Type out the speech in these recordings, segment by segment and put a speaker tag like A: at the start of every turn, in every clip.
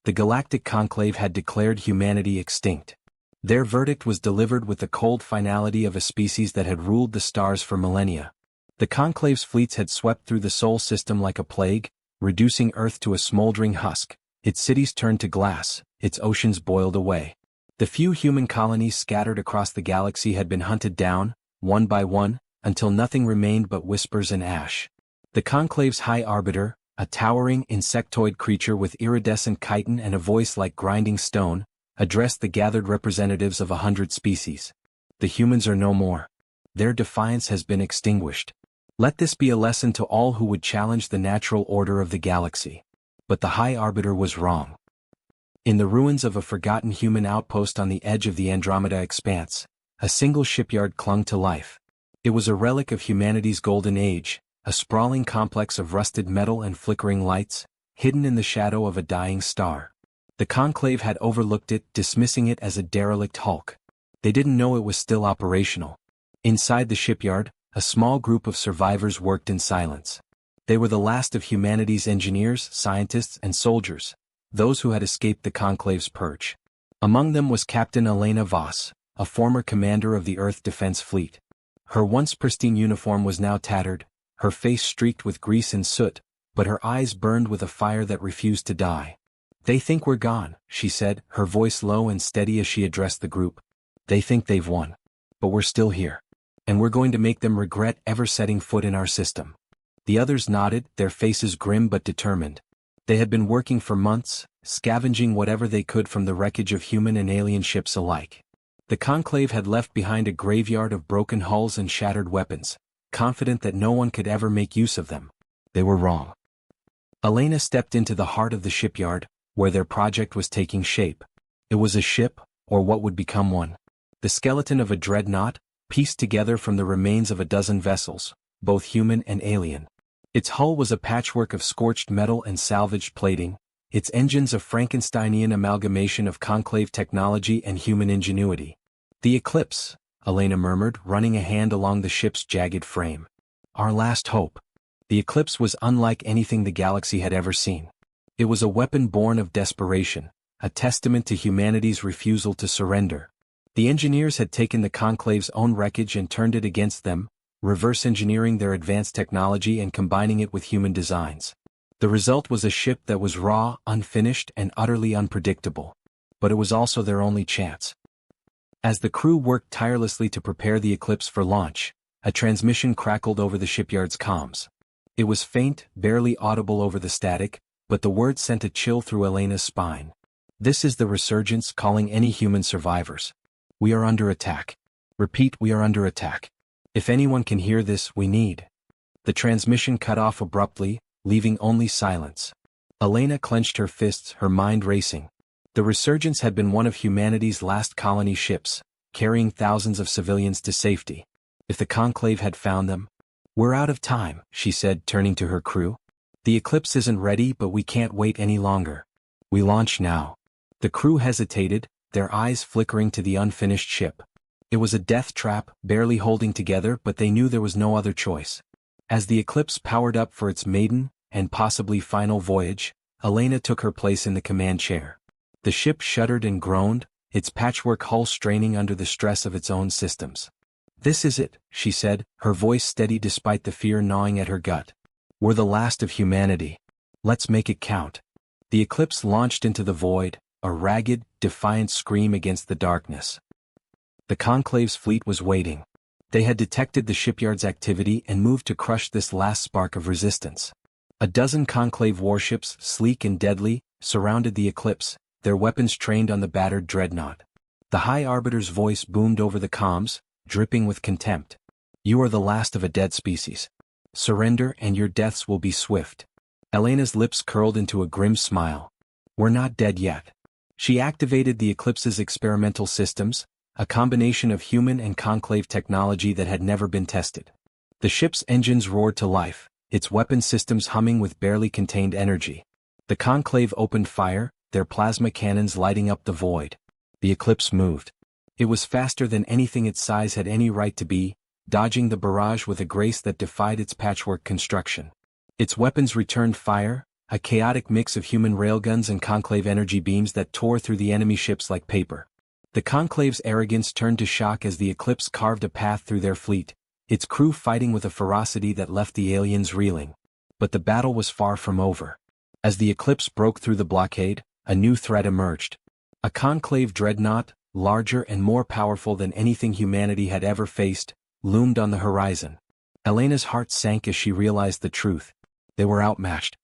A: The Galactic Conclave had declared humanity extinct. Their verdict was delivered with the cold finality of a species that had ruled the stars for millennia. The Conclave's fleets had swept through the Sol system like a plague, reducing Earth to a smoldering husk. Its cities turned to glass, its oceans boiled away. The few human colonies scattered across the galaxy had been hunted down, one by one, until nothing remained but whispers and ash. The Conclave's High Arbiter, a towering insectoid creature with iridescent chitin and a voice like grinding stone, addressed the gathered representatives of 100 species. The humans are no more. Their defiance has been extinguished. Let this be a lesson to all who would challenge the natural order of the galaxy. But the High Arbiter was wrong. In the ruins of a forgotten human outpost on the edge of the Andromeda expanse, a single shipyard clung to life. It was a relic of humanity's golden age, a sprawling complex of rusted metal and flickering lights, hidden in the shadow of a dying star. The Conclave had overlooked it, dismissing it as a derelict hulk. They didn't know it was still operational. Inside the shipyard, a small group of survivors worked in silence. They were the last of humanity's engineers, scientists, and soldiers, those who had escaped the Conclave's purge. Among them was Captain Elena Voss, a former commander of the Earth Defense Fleet. Her once pristine uniform was now tattered, her face streaked with grease and soot, but her eyes burned with a fire that refused to die. "They think we're gone," she said, her voice low and steady as she addressed the group. "They think they've won. But we're still here. And we're going to make them regret ever setting foot in our system." The others nodded, their faces grim but determined. They had been working for months, scavenging whatever they could from the wreckage of human and alien ships alike. The Conclave had left behind a graveyard of broken hulls and shattered weapons, confident that no one could ever make use of them. They were wrong. Elena stepped into the heart of the shipyard, where their project was taking shape. It was a ship, or what would become one. The skeleton of a dreadnought, pieced together from the remains of a dozen vessels, both human and alien. Its hull was a patchwork of scorched metal and salvaged plating, its engines a Frankensteinian amalgamation of Conclave technology and human ingenuity. "The Eclipse," Elena murmured, running a hand along the ship's jagged frame. "Our last hope." The Eclipse was unlike anything the galaxy had ever seen. It was a weapon born of desperation, a testament to humanity's refusal to surrender. The engineers had taken the Conclave's own wreckage and turned it against them, reverse engineering their advanced technology and combining it with human designs. The result was a ship that was raw, unfinished, and utterly unpredictable. But it was also their only chance. As the crew worked tirelessly to prepare the Eclipse for launch, a transmission crackled over the shipyard's comms. It was faint, barely audible over the static, but the word sent a chill through Elena's spine. "This is the Resurgence calling any human survivors. We are under attack. Repeat, we are under attack. If anyone can hear this, we need." The transmission cut off abruptly, leaving only silence. Elena clenched her fists, her mind racing. The Resurgence had been one of humanity's last colony ships, carrying thousands of civilians to safety. If the Conclave had found them... "We're out of time," she said, turning to her crew. "The Eclipse isn't ready, but we can't wait any longer. We launch now." The crew hesitated, their eyes flickering to the unfinished ship. It was a death trap, barely holding together, but they knew there was no other choice. As the Eclipse powered up for its maiden, and possibly final voyage, Elena took her place in the command chair. The ship shuddered and groaned, its patchwork hull straining under the stress of its own systems. "This is it," she said, her voice steady despite the fear gnawing at her gut. "We're the last of humanity. Let's make it count." The Eclipse launched into the void, a ragged, defiant scream against the darkness. The Conclave's fleet was waiting. They had detected the shipyard's activity and moved to crush this last spark of resistance. A dozen Conclave warships, sleek and deadly, surrounded the Eclipse, their weapons trained on the battered dreadnought. The High Arbiter's voice boomed over the comms, dripping with contempt. "You are the last of a dead species. Surrender and your deaths will be swift." Elena's lips curled into a grim smile. "We're not dead yet." She activated the Eclipse's experimental systems, a combination of human and Conclave technology that had never been tested. The ship's engines roared to life, its weapon systems humming with barely contained energy. The Conclave opened fire, their plasma cannons lighting up the void. The Eclipse moved. It was faster than anything its size had any right to be, dodging the barrage with a grace that defied its patchwork construction. Its weapons returned fire, a chaotic mix of human railguns and Conclave energy beams that tore through the enemy ships like paper. The Conclave's arrogance turned to shock as the Eclipse carved a path through their fleet, its crew fighting with a ferocity that left the aliens reeling. But the battle was far from over. As the Eclipse broke through the blockade, a new threat emerged. A Conclave Dreadnought, larger and more powerful than anything humanity had ever faced, loomed on the horizon. Elena's heart sank as she realized the truth. They were outmatched.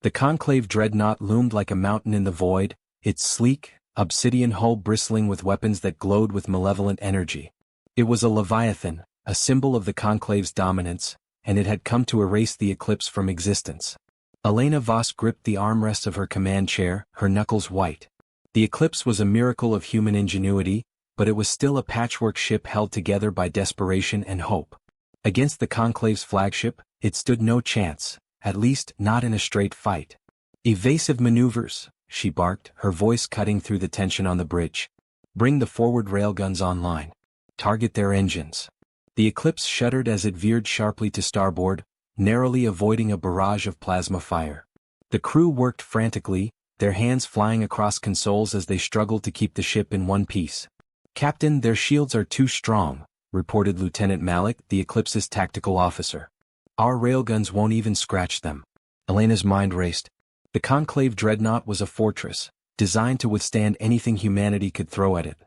A: The Conclave Dreadnought loomed like a mountain in the void, its sleek, obsidian hull bristling with weapons that glowed with malevolent energy. It was a Leviathan, a symbol of the Conclave's dominance, and it had come to erase the Eclipse from existence. Elena Voss gripped the armrests of her command chair, her knuckles white. The Eclipse was a miracle of human ingenuity, but it was still a patchwork ship held together by desperation and hope. Against the Conclave's flagship, it stood no chance, at least not in a straight fight. "Evasive maneuvers," she barked, her voice cutting through the tension on the bridge. "Bring the forward railguns online. Target their engines." The Eclipse shuddered as it veered sharply to starboard, narrowly avoiding a barrage of plasma fire. The crew worked frantically, their hands flying across consoles as they struggled to keep the ship in one piece. "Captain, their shields are too strong," reported Lieutenant Malik, the Eclipse's tactical officer. "Our railguns won't even scratch them." Elena's mind raced. The Conclave Dreadnought was a fortress, designed to withstand anything humanity could throw at it.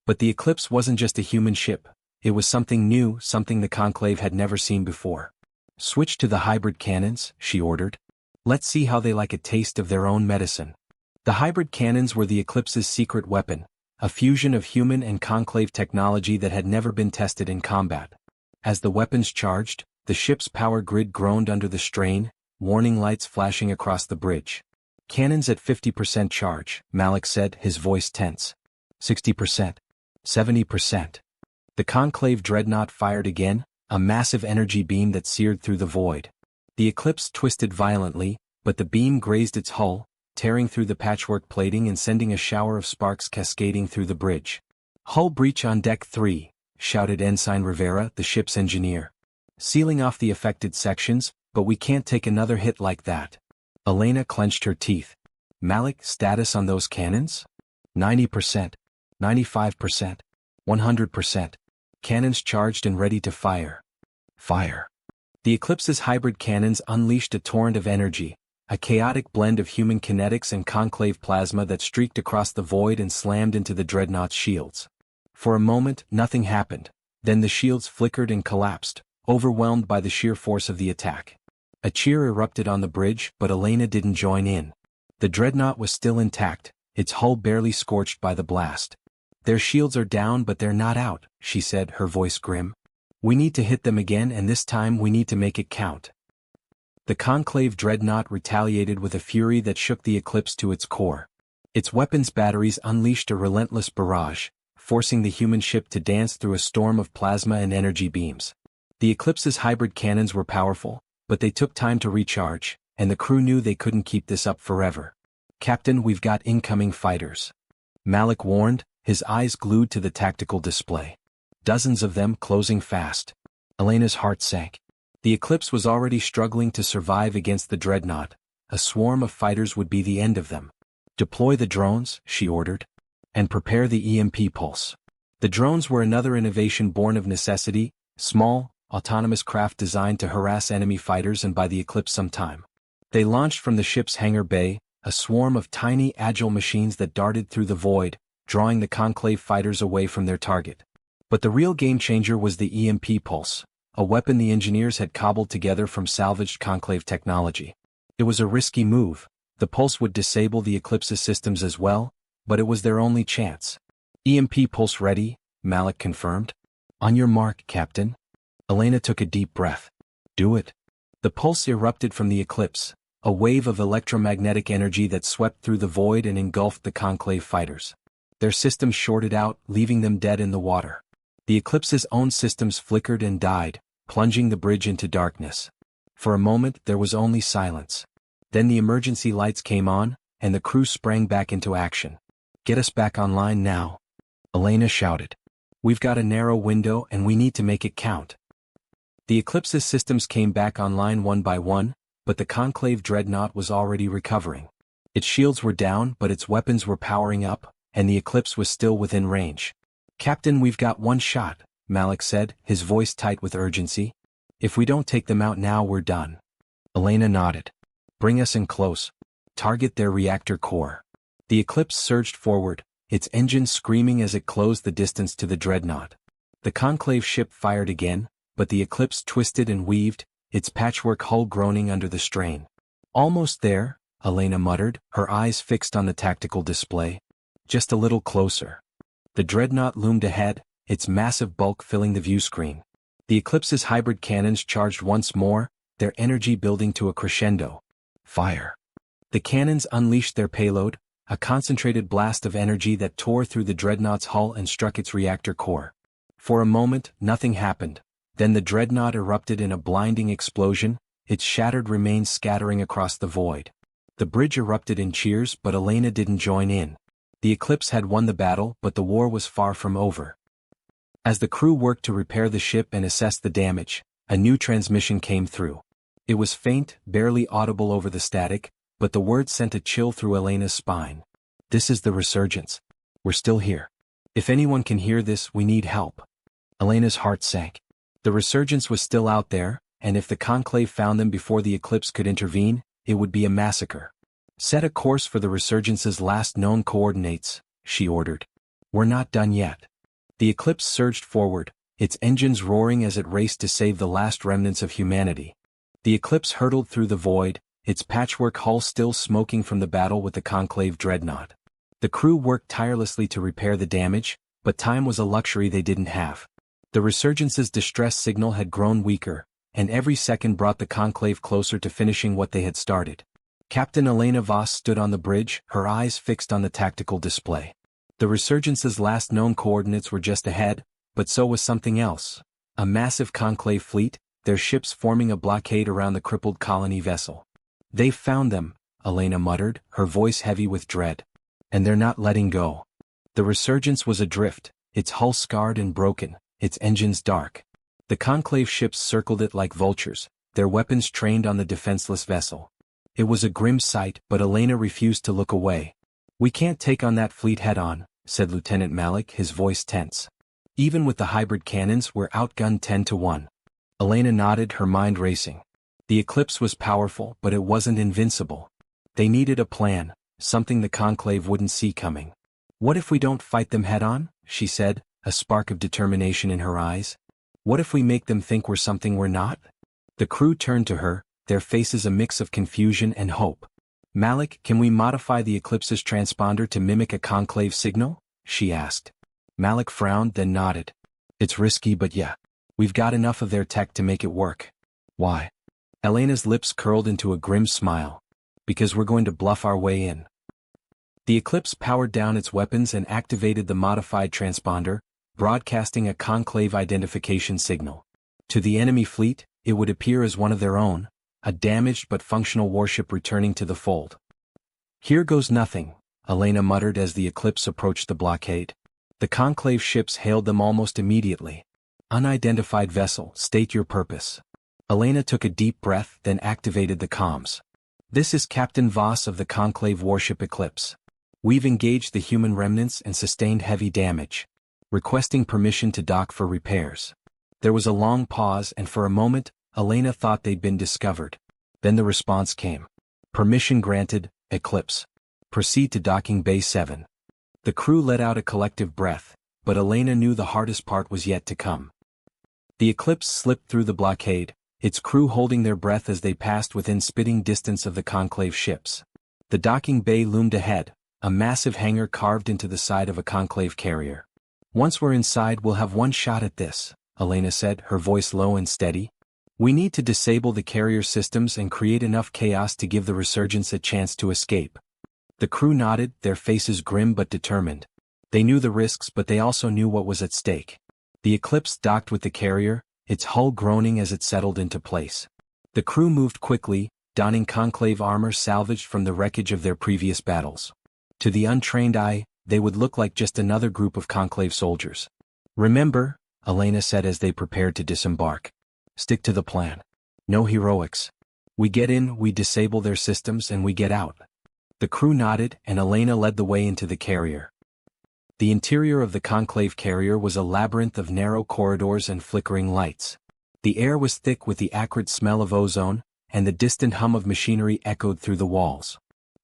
A: But the Eclipse wasn't just a human ship, it was something new, something the Conclave had never seen before. "Switch to the hybrid cannons," she ordered. "Let's see how they like a taste of their own medicine." The hybrid cannons were the Eclipse's secret weapon, a fusion of human and Conclave technology that had never been tested in combat. As the weapons charged, the ship's power grid groaned under the strain, warning lights flashing across the bridge. "Cannons at 50% charge," Malik said, his voice tense. 60%. 70%. The Conclave Dreadnought fired again, a massive energy beam that seared through the void. The Eclipse twisted violently, but the beam grazed its hull, tearing through the patchwork plating and sending a shower of sparks cascading through the bridge. "Hull breach on deck 3, shouted Ensign Rivera, the ship's engineer. "Sealing off the affected sections, but we can't take another hit like that." Elena clenched her teeth. "Malik, status on those cannons?" 90%. 95%. 100%. Cannons charged and ready to fire. Fire. The Eclipse's hybrid cannons unleashed a torrent of energy, a chaotic blend of human kinetics and Conclave plasma that streaked across the void and slammed into the Dreadnought's shields. For a moment, nothing happened. Then the shields flickered and collapsed, overwhelmed by the sheer force of the attack. A cheer erupted on the bridge, but Elena didn't join in. The Dreadnought was still intact, its hull barely scorched by the blast. "Their shields are down, but they're not out," she said, her voice grim. "We need to hit them again, and this time we need to make it count." The Conclave Dreadnought retaliated with a fury that shook the Eclipse to its core. Its weapons batteries unleashed a relentless barrage, forcing the human ship to dance through a storm of plasma and energy beams. The Eclipse's hybrid cannons were powerful, but they took time to recharge, and the crew knew they couldn't keep this up forever. "Captain, we've got incoming fighters," Malik warned, his eyes glued to the tactical display. Dozens of them closing fast. Elena's heart sank. The Eclipse was already struggling to survive against the Dreadnought. A swarm of fighters would be the end of them. "Deploy the drones," she ordered. "And prepare the EMP pulse." The drones were another innovation born of necessity, small, autonomous craft designed to harass enemy fighters and buy the Eclipse some time. They launched from the ship's hangar bay, a swarm of tiny, agile machines that darted through the void, drawing the Conclave fighters away from their target. But the real game-changer was the EMP pulse, a weapon the engineers had cobbled together from salvaged Conclave technology. It was a risky move. The pulse would disable the Eclipse's systems as well, but it was their only chance. "EMP pulse ready," Malik confirmed. "On your mark, Captain." Elena took a deep breath. "Do it." The pulse erupted from the Eclipse, a wave of electromagnetic energy that swept through the void and engulfed the Conclave fighters. Their systems shorted out, leaving them dead in the water. The Eclipse's own systems flickered and died, plunging the bridge into darkness. For a moment there was only silence. Then the emergency lights came on, and the crew sprang back into action. "Get us back online now," Elena shouted. "We've got a narrow window and we need to make it count." The Eclipse's systems came back online one by one, but the Conclave Dreadnought was already recovering. Its shields were down but its weapons were powering up, and the Eclipse was still within range. "Captain, we've got one shot," Malik said, his voice tight with urgency. "If we don't take them out now, we're done." Elena nodded. "Bring us in close. Target their reactor core." The Eclipse surged forward, its engine screaming as it closed the distance to the Dreadnought. The Conclave ship fired again, but the Eclipse twisted and weaved, its patchwork hull groaning under the strain. "Almost there," Elena muttered, her eyes fixed on the tactical display. "Just a little closer." The Dreadnought loomed ahead, its massive bulk filling the view screen. The Eclipse's hybrid cannons charged once more, their energy building to a crescendo. Fire. The cannons unleashed their payload, a concentrated blast of energy that tore through the Dreadnought's hull and struck its reactor core. For a moment, nothing happened. Then the Dreadnought erupted in a blinding explosion, its shattered remains scattering across the void. The bridge erupted in cheers, but Elena didn't join in. The Eclipse had won the battle, but the war was far from over. As the crew worked to repair the ship and assess the damage, a new transmission came through. It was faint, barely audible over the static, but the words sent a chill through Elena's spine. "This is the resurgence. We're still here. If anyone can hear this, we need help." Elena's heart sank. The resurgence was still out there, and if the Conclave found them before the Eclipse could intervene, it would be a massacre. "Set a course for the resurgence's last known coordinates," she ordered. "We're not done yet." The Eclipse surged forward, its engines roaring as it raced to save the last remnants of humanity. The Eclipse hurtled through the void, its patchwork hull still smoking from the battle with the Conclave Dreadnought. The crew worked tirelessly to repair the damage, but time was a luxury they didn't have. The resurgence's distress signal had grown weaker, and every second brought the Conclave closer to finishing what they had started. Captain Elena Voss stood on the bridge, her eyes fixed on the tactical display. The resurgence's last known coordinates were just ahead, but so was something else. A massive Conclave fleet, their ships forming a blockade around the crippled colony vessel. "They've found them," Elena muttered, her voice heavy with dread. "And they're not letting go." The resurgence was adrift, its hull scarred and broken, its engines dark. The Conclave ships circled it like vultures, their weapons trained on the defenseless vessel. It was a grim sight, but Elena refused to look away. "We can't take on that fleet head-on," said Lieutenant Malik, his voice tense. "Even with the hybrid cannons, we're outgunned 10-1. Elena nodded, her mind racing. The Eclipse was powerful, but it wasn't invincible. They needed a plan, something the Conclave wouldn't see coming. "What if we don't fight them head-on?" she said, a spark of determination in her eyes. "What if we make them think we're something we're not?" The crew turned to her, their faces a mix of confusion and hope. "Malik, can we modify the Eclipse's transponder to mimic a Conclave signal?" she asked. Malik frowned, then nodded. "It's risky, but yeah. We've got enough of their tech to make it work." "Why?" Elena's lips curled into a grim smile. "Because we're going to bluff our way in." The Eclipse powered down its weapons and activated the modified transponder, broadcasting a Conclave identification signal. To the enemy fleet, it would appear as one of their own, a damaged but functional warship returning to the fold. "Here goes nothing," Elena muttered as the Eclipse approached the blockade. The Conclave ships hailed them almost immediately. "Unidentified vessel, state your purpose." Elena took a deep breath, then activated the comms. "This is Captain Voss of the Conclave warship Eclipse. We've engaged the human remnants and sustained heavy damage. Requesting permission to dock for repairs." There was a long pause, and for a moment, Elena thought they'd been discovered. Then the response came. "Permission granted, Eclipse. Proceed to docking bay 7. The crew let out a collective breath, but Elena knew the hardest part was yet to come. The Eclipse slipped through the blockade, its crew holding their breath as they passed within spitting distance of the Conclave ships. The docking bay loomed ahead, a massive hangar carved into the side of a Conclave carrier. "Once we're inside, we'll have one shot at this," Elena said, her voice low and steady. "We need to disable the carrier systems and create enough chaos to give the resurgence a chance to escape." The crew nodded, their faces grim but determined. They knew the risks, but they also knew what was at stake. The Eclipse docked with the carrier, its hull groaning as it settled into place. The crew moved quickly, donning Conclave armor salvaged from the wreckage of their previous battles. To the untrained eye, they would look like just another group of Conclave soldiers. "Remember," Elena said as they prepared to disembark. "Stick to the plan. No heroics. We get in, we disable their systems, and we get out. The crew nodded, and Elena led the way into the carrier. The interior of the Conclave carrier was a labyrinth of narrow corridors and flickering lights. The air was thick with the acrid smell of ozone, and the distant hum of machinery echoed through the walls.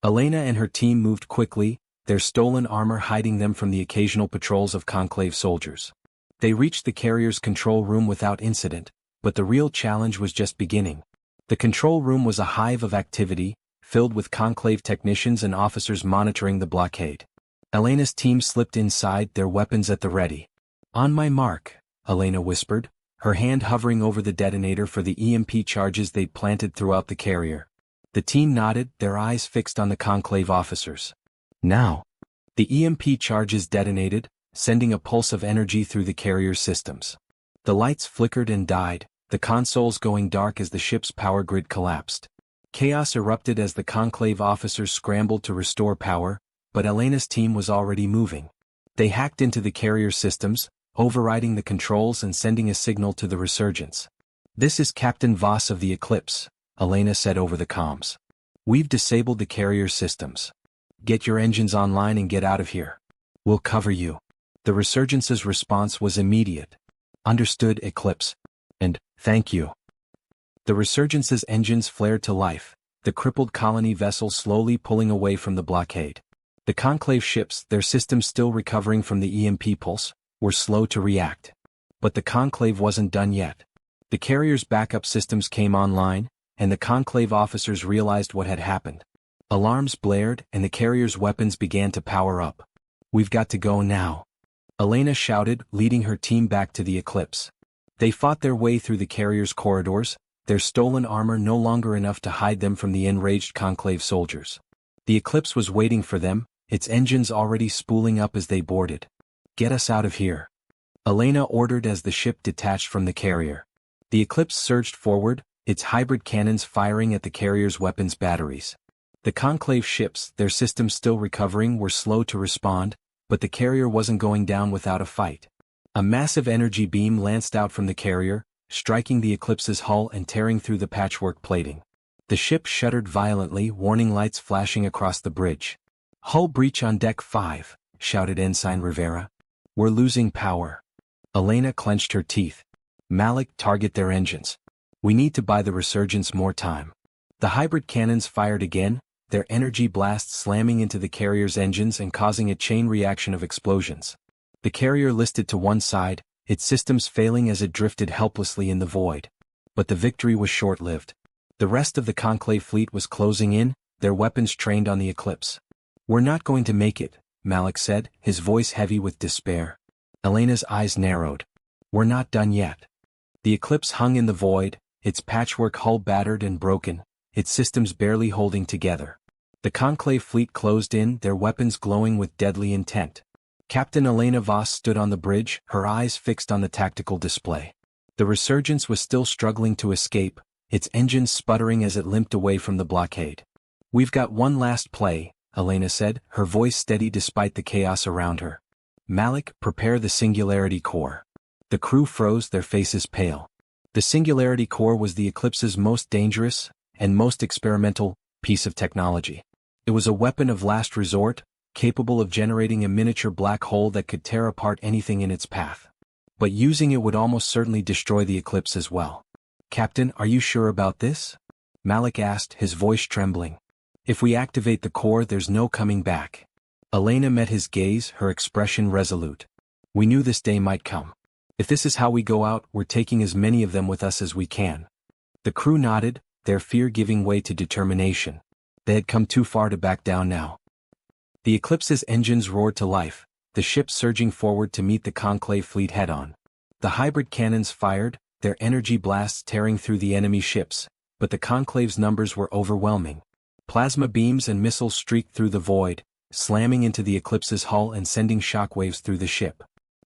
A: Elena and her team moved quickly, their stolen armor hiding them from the occasional patrols of Conclave soldiers. They reached the carrier's control room without incident, but the real challenge was just beginning. The control room was a hive of activity, filled with Conclave technicians and officers monitoring the blockade. Elena's team slipped inside, their weapons at the ready. "On my mark," Elena whispered, her hand hovering over the detonator for the EMP charges they'd planted throughout the carrier. The team nodded, their eyes fixed on the Conclave officers. Now. The EMP charges detonated, sending a pulse of energy through the carrier's systems. The lights flickered and died, the consoles going dark as the ship's power grid collapsed. Chaos erupted as the Conclave officers scrambled to restore power, but Elena's team was already moving. They hacked into the carrier systems, overriding the controls and sending a signal to the resurgence. "This is Captain Voss of the Eclipse," Elena said over the comms. "We've disabled the carrier systems. Get your engines online and get out of here. We'll cover you." The resurgence's response was immediate. "Understood, Eclipse. And, thank you." The resurgence's engines flared to life, the crippled colony vessel slowly pulling away from the blockade. The Conclave ships, their systems still recovering from the EMP pulse, were slow to react. But the Conclave wasn't done yet. The carrier's backup systems came online, and the Conclave officers realized what had happened. Alarms blared, and the carrier's weapons began to power up. "We've got to go now," Elena shouted, leading her team back to the Eclipse. They fought their way through the carrier's corridors, their stolen armor no longer enough to hide them from the enraged Conclave soldiers. The Eclipse was waiting for them, its engines already spooling up as they boarded. "Get us out of here," Elena ordered as the ship detached from the carrier. The Eclipse surged forward, its hybrid cannons firing at the carrier's weapons batteries. The Conclave ships, their systems still recovering, were slow to respond, but the carrier wasn't going down without a fight. A massive energy beam lanced out from the carrier, striking the Eclipse's hull and tearing through the patchwork plating. The ship shuddered violently, warning lights flashing across the bridge. "Hull breach on deck 5, shouted Ensign Rivera. "We're losing power." Elena clenched her teeth. "Malik, target their engines. We need to buy the resurgence more time." The hybrid cannons fired again, their energy blasts slamming into the carrier's engines and causing a chain reaction of explosions. The carrier listed to one side, its systems failing as it drifted helplessly in the void. But the victory was short-lived. The rest of the Conclave fleet was closing in, their weapons trained on the Eclipse. "We're not going to make it," Malik said, his voice heavy with despair. Elena's eyes narrowed. "We're not done yet." The Eclipse hung in the void, its patchwork hull battered and broken, its systems barely holding together. The Conclave fleet closed in, their weapons glowing with deadly intent. Captain Elena Voss stood on the bridge, her eyes fixed on the tactical display. The resurgence was still struggling to escape, its engines sputtering as it limped away from the blockade. "We've got one last play," Elena said, her voice steady despite the chaos around her. "Malik, prepare the Singularity Core." The crew froze, their faces pale. The Singularity Core was the Eclipse's most dangerous, and most experimental, piece of technology. It was a weapon of last resort, capable of generating a miniature black hole that could tear apart anything in its path. But using it would almost certainly destroy the Eclipse as well. "Captain, are you sure about this?" Malik asked, his voice trembling. "If we activate the core, there's no coming back." Elena met his gaze, her expression resolute. "We knew this day might come. If this is how we go out, we're taking as many of them with us as we can." The crew nodded, their fear giving way to determination. They had come too far to back down now. The Eclipse's engines roared to life, the ship surging forward to meet the Conclave fleet head-on. The hybrid cannons fired, their energy blasts tearing through the enemy ships, but the Conclave's numbers were overwhelming. Plasma beams and missiles streaked through the void, slamming into the Eclipse's hull and sending shockwaves through the ship.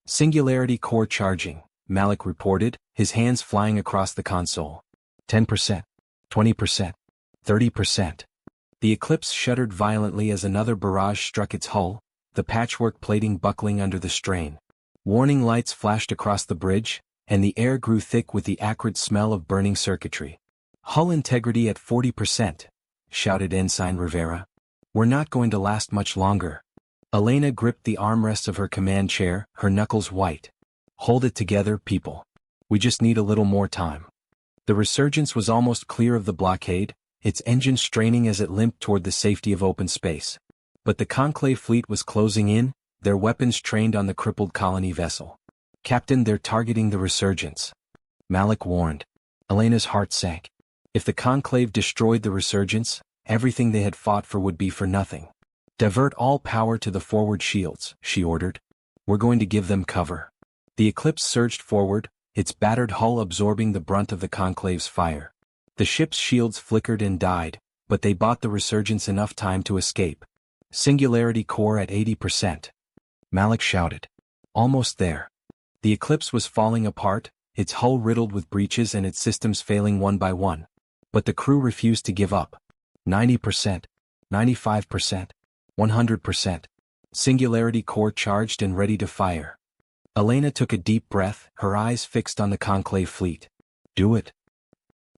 A: "Singularity Core charging," Malik reported, his hands flying across the console. 10%, 20%, 30%. The Eclipse shuddered violently as another barrage struck its hull, the patchwork plating buckling under the strain. Warning lights flashed across the bridge, and the air grew thick with the acrid smell of burning circuitry. Hull integrity at 40%, shouted Ensign Rivera. We're not going to last much longer. Elena gripped the armrests of her command chair, her knuckles white. Hold it together, people. We just need a little more time. The Resurgence was almost clear of the blockade, its engine straining as it limped toward the safety of open space. But the Conclave fleet was closing in, their weapons trained on the crippled colony vessel. Captain, they're targeting the Resurgence, Malik warned. Elena's heart sank. If the Conclave destroyed the Resurgence, everything they had fought for would be for nothing. Divert all power to the forward shields, she ordered. We're going to give them cover. The Eclipse surged forward, its battered hull absorbing the brunt of the Conclave's fire. The ship's shields flickered and died, but they bought the Resurgence enough time to escape. Singularity core at 80%. Malik shouted. Almost there. The Eclipse was falling apart, its hull riddled with breaches and its systems failing one by one. But the crew refused to give up. 90%, 95%, 100%. Singularity core charged and ready to fire. Elena took a deep breath, her eyes fixed on the Conclave fleet. Do it.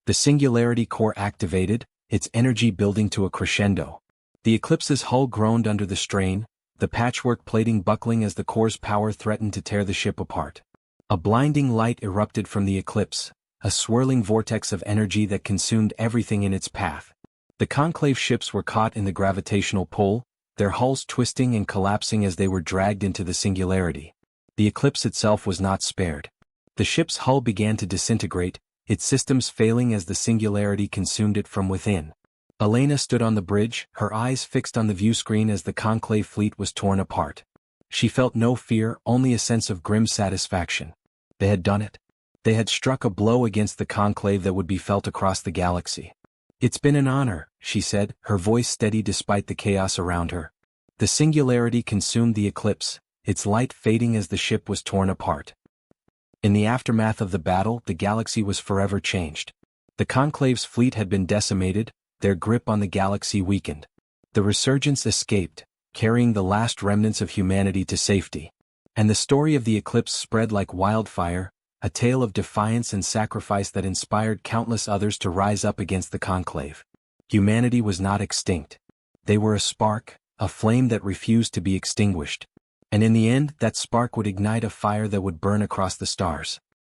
A: The Singularity core activated, its energy building to a crescendo. The Eclipse's hull groaned under the strain, the patchwork plating buckling as the core's power threatened to tear the ship apart. A blinding light erupted from the Eclipse, a swirling vortex of energy that consumed everything in its path. The Conclave ships were caught in the gravitational pull, their hulls twisting and collapsing as they were dragged into the Singularity. The Eclipse itself was not spared. The ship's hull began to disintegrate, its systems failing as the Singularity consumed it from within. Elena stood on the bridge, her eyes fixed on the viewscreen as the Conclave fleet was torn apart. She felt no fear, only a sense of grim satisfaction. They had done it. They had struck a blow against the Conclave that would be felt across the galaxy. It's been an honor, she said, her voice steady despite the chaos around her. The Singularity consumed the Eclipse, its light fading as the ship was torn apart. In the aftermath of the battle, the galaxy was forever changed. The Conclave's fleet had been decimated, their grip on the galaxy weakened. The Resurgence escaped, carrying the last remnants of humanity to safety. And the story of the Eclipse spread like wildfire, a tale of defiance and sacrifice that inspired countless others to rise up against the Conclave. Humanity was not extinct. They were a spark, a flame that refused to be extinguished. And in the end, that spark would ignite a fire that would burn across the stars.